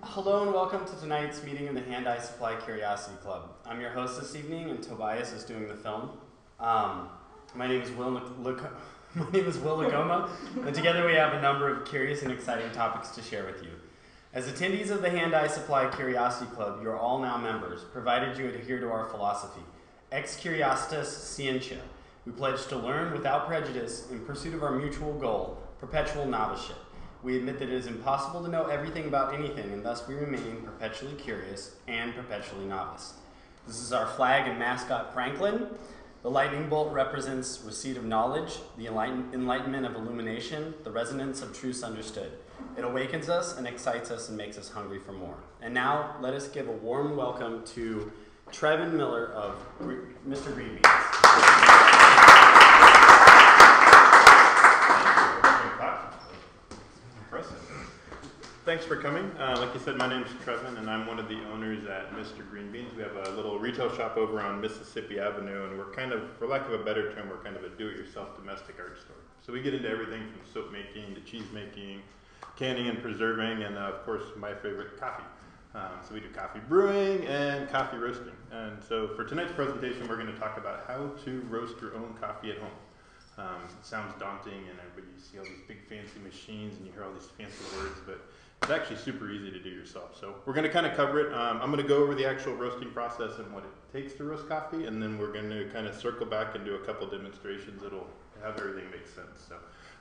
Hello and welcome to tonight's meeting of the Hand-Eye Supply Curiosity Club. I'm your host this evening, and Tobias is doing the film. My name is Will Lagoma, and together we have a number of curious and exciting topics to share with you. As attendees of the Hand-Eye Supply Curiosity Club, you are all now members, provided you adhere to our philosophy, ex curiositas scientia. We pledge to learn without prejudice in pursuit of our mutual goal, perpetual noviceship. We admit that it is impossible to know everything about anything, and thus we remain perpetually curious and perpetually novice. This is our flag and mascot, Franklin. The lightning bolt represents receipt of knowledge, the enlightenment of illumination, the resonance of truths understood. It awakens us and excites us and makes us hungry for more. And now, let us give a warm welcome to Trevin Miller of Mr. Greenbeans. Thanks for coming. Like you said, my name is Trevin, and I'm one of the owners at Mr. Greenbeans. We have a little retail shop over on Mississippi Avenue, and we're kind of, for lack of a better term, we're kind of a do-it-yourself domestic art store. So we get into everything from soap making to cheese making, canning and preserving, and of course, my favorite, coffee. So we do coffee brewing and coffee roasting. And so for tonight's presentation, we're going to talk about how to roast your own coffee at home. It sounds daunting, and everybody, you see all these big fancy machines, and you hear all these fancy words, but it's actually super easy to do yourself. So we're going to kind of cover it. I'm going to go over the actual roasting process and what it takes to roast coffee, and then we're going to kind of circle back and do a couple demonstrations that'll have everything make sense. So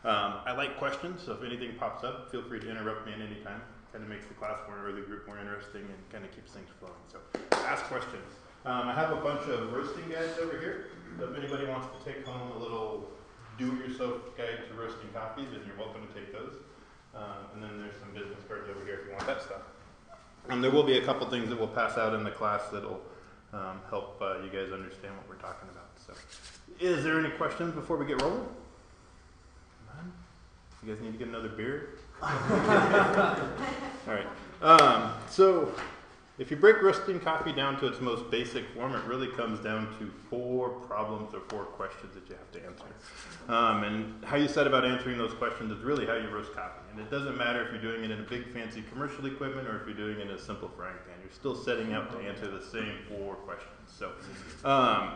I like questions, so if anything pops up, feel free to interrupt me at any time. Kind of makes the class more, or the group more interesting, and kind of keeps things flowing. So ask questions. I have a bunch of roasting guides over here. So if anybody wants to take home a little do-it-yourself guide to roasting coffee, then you're welcome to take those. And then there's some business cards over here if you want that stuff. There will be a couple things that we'll pass out in the class that'll help you guys understand what we're talking about. So, is there any questions before we get rolling? None? You guys need to get another beer? All right. So, if you break roasting coffee down to its most basic form, it really comes down to 4 problems or 4 questions that you have to answer. And how you set about answering those questions is really how you roast coffee. And it doesn't matter if you're doing it in a big fancy commercial equipment or if you're doing it in a simple frying pan. You're still setting out to answer the same 4 questions. So,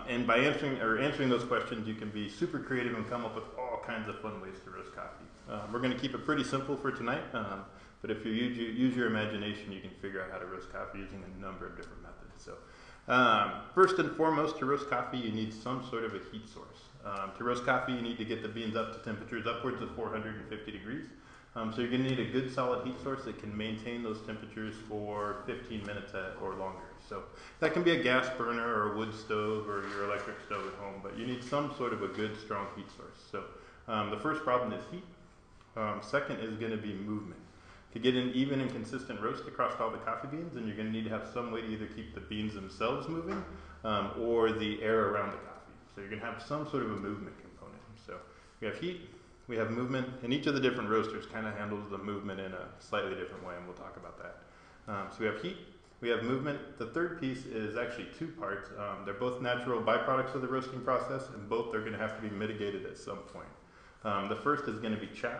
and by answering those questions, you can be super creative and come up with all kinds of fun ways to roast coffee. We're going to keep it pretty simple for tonight. But if you use your imagination, you can figure out how to roast coffee using a number of different methods. So, first and foremost, to roast coffee, you need some sort of a heat source. To roast coffee, you need to get the beans up to temperatures upwards of 450 degrees. So you're going to need a good solid heat source that can maintain those temperatures for 15 minutes or longer. So that can be a gas burner or a wood stove or your electric stove at home, but you need some sort of a good, strong heat source. So the first problem is heat. Second is going to be movement. To get an even and consistent roast across all the coffee beans, then you're going to need to have some way to either keep the beans themselves moving or the air around the coffee. So you're going to have some sort of a movement component. So we have heat, we have movement, and each of the different roasters kind of handles the movement in a slightly different way, and we'll talk about that. So we have heat, we have movement. The third piece is actually 2 parts. They're both natural byproducts of the roasting process, and both are going to have to be mitigated at some point. The first is going to be chaff.